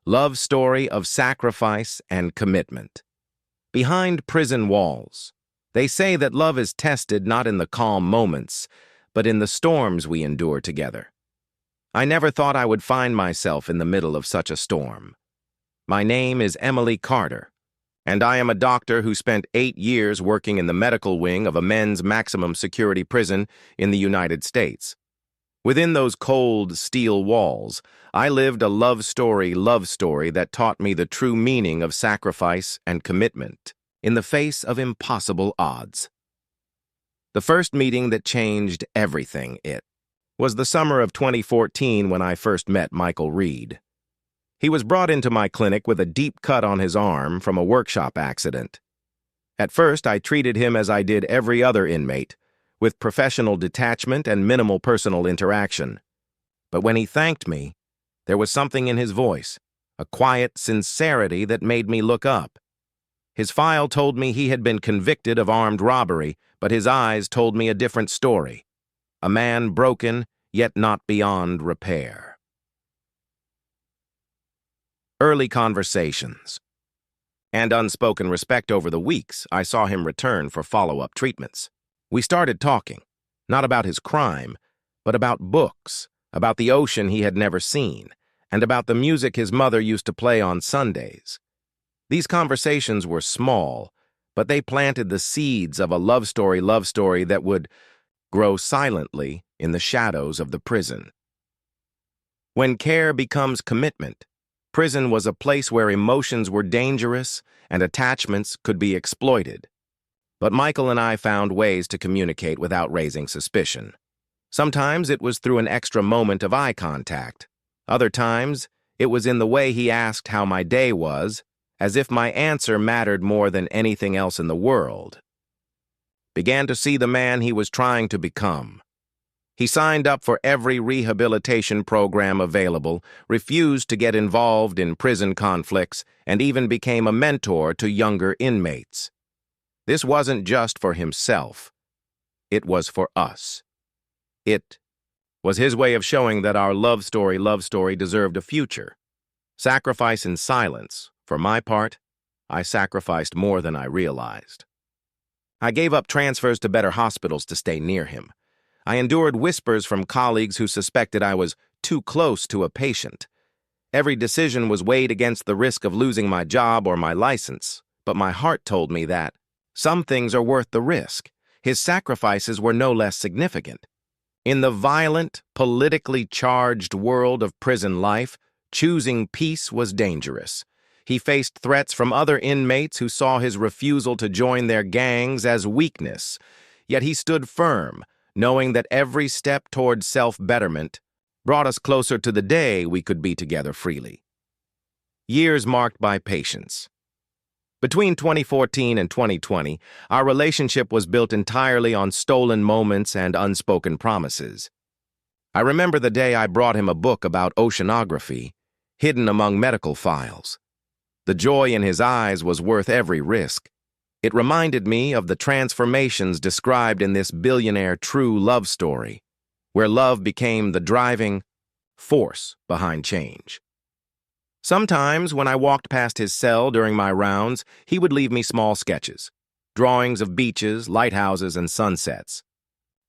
love story of sacrifice and commitment. Behind prison walls, they say that love is tested not in the calm moments, but in the storms we endure together. I never thought I would find myself in the middle of such a storm. My name is Emily Carter, and I am a doctor who spent 8 years working in the medical wing of a men's maximum security prison in the United States. Within those cold steel walls, I lived a love story that taught me the true meaning of sacrifice and commitment in the face of impossible odds. The first meeting that changed everything, it was the summer of 2014 when I first met Michael Reed. He was brought into my clinic with a deep cut on his arm from a workshop accident. At first, I treated him as I did every other inmate, with professional detachment and minimal personal interaction. But when he thanked me, there was something in his voice, a quiet sincerity that made me look up. His file told me he had been convicted of armed robbery, but his eyes told me a different story. A man broken, yet not beyond repair. Early conversations. And unspoken respect over the weeks, I saw him return for follow-up treatments. We started talking, not about his crime, but about books, about the ocean he had never seen, and about the music his mother used to play on Sundays. These conversations were small, but they planted the seeds of a love story that would grow silently in the shadows of the prison. When care becomes commitment, prison was a place where emotions were dangerous and attachments could be exploited. But Michael and I found ways to communicate without raising suspicion. Sometimes it was through an extra moment of eye contact. Other times, it was in the way he asked how my day was, as if my answer mattered more than anything else in the world. Began to see the man he was trying to become. He signed up for every rehabilitation program available, refused to get involved in prison conflicts, and even became a mentor to younger inmates. This wasn't just for himself. It was for us. It was his way of showing that our love story deserved a future. Sacrifice in silence. For my part, I sacrificed more than I realized. I gave up transfers to better hospitals to stay near him. I endured whispers from colleagues who suspected I was too close to a patient. Every decision was weighed against the risk of losing my job or my license, but my heart told me that some things are worth the risk. His sacrifices were no less significant. In the violent, politically charged world of prison life, choosing peace was dangerous. He faced threats from other inmates who saw his refusal to join their gangs as weakness. Yet he stood firm, knowing that every step toward self-betterment brought us closer to the day we could be together freely. Years marked by patience. Between 2014 and 2020, our relationship was built entirely on stolen moments and unspoken promises. I remember the day I brought him a book about oceanography, hidden among medical files. The joy in his eyes was worth every risk. It reminded me of the transformations described in this billionaire true love story, where love became the driving force behind change. Sometimes, when I walked past his cell during my rounds, he would leave me small sketches, drawings of beaches, lighthouses, and sunsets.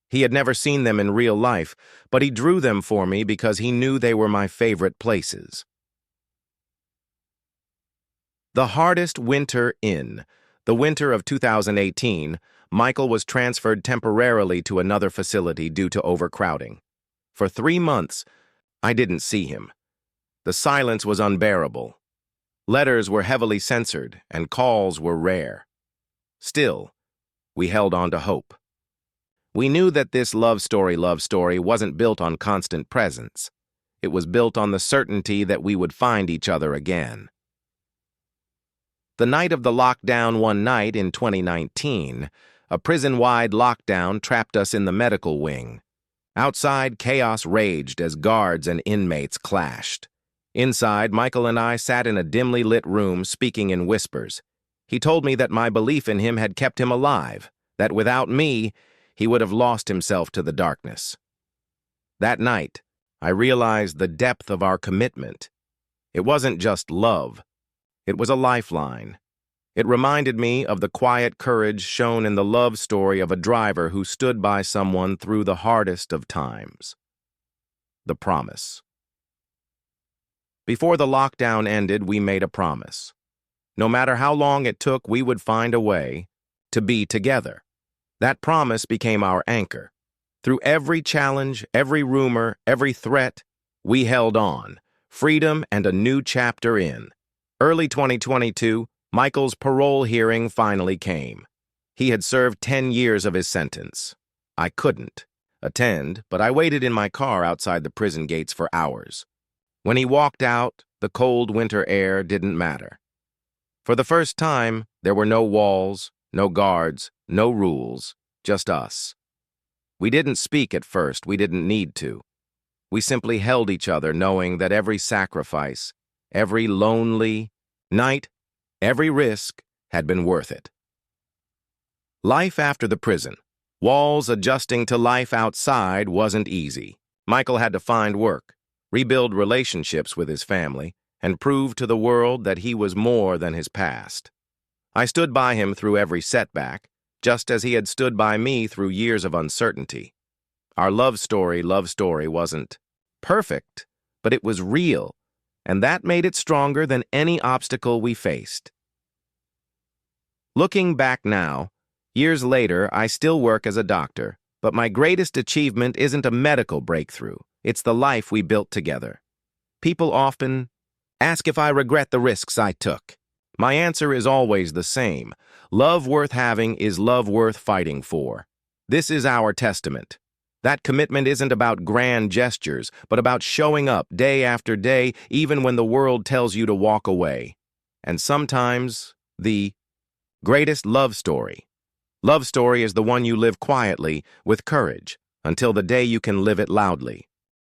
He had never seen them in real life, but he drew them for me because he knew they were my favorite places. The hardest winter in. The winter of 2018, Michael was transferred temporarily to another facility due to overcrowding. For 3 months, I didn't see him. The silence was unbearable. Letters were heavily censored, and calls were rare. Still, we held on to hope. We knew that this love story wasn't built on constant presence. It was built on the certainty that we would find each other again. The night of the lockdown one night in 2019, a prison-wide lockdown trapped us in the medical wing. Outside, chaos raged as guards and inmates clashed. Inside, Michael and I sat in a dimly lit room speaking in whispers. He told me that my belief in him had kept him alive, that without me, he would have lost himself to the darkness. That night, I realized the depth of our commitment. It wasn't just love. It was a lifeline. It reminded me of the quiet courage shown in the love story of a driver who stood by someone through the hardest of times. The promise. Before the lockdown ended, we made a promise. No matter how long it took, we would find a way to be together. That promise became our anchor. Through every challenge, every rumor, every threat, we held on. Freedom and a new chapter in. Early 2022, Michael's parole hearing finally came. He had served 10 years of his sentence. I couldn't attend, but I waited in my car outside the prison gates for hours. When he walked out, the cold winter air didn't matter. For the first time, there were no walls, no guards, no rules, just us. We didn't speak at first, we didn't need to. We simply held each other, knowing that every sacrifice, every lonely night, every risk had been worth it. Life after the prison. Walls adjusting to life outside wasn't easy. Michael had to find work, rebuild relationships with his family, and prove to the world that he was more than his past. I stood by him through every setback, just as he had stood by me through years of uncertainty. Our love story wasn't perfect, but it was real, and that made it stronger than any obstacle we faced. Looking back now, years later, I still work as a doctor, but my greatest achievement isn't a medical breakthrough. It's the life we built together. People often ask if I regret the risks I took. My answer is always the same. Love worth having is love worth fighting for. This is our testament. That commitment isn't about grand gestures, but about showing up day after day, even when the world tells you to walk away. And sometimes, the greatest love story. Love story is the one you live quietly, with courage, until the day you can live it loudly.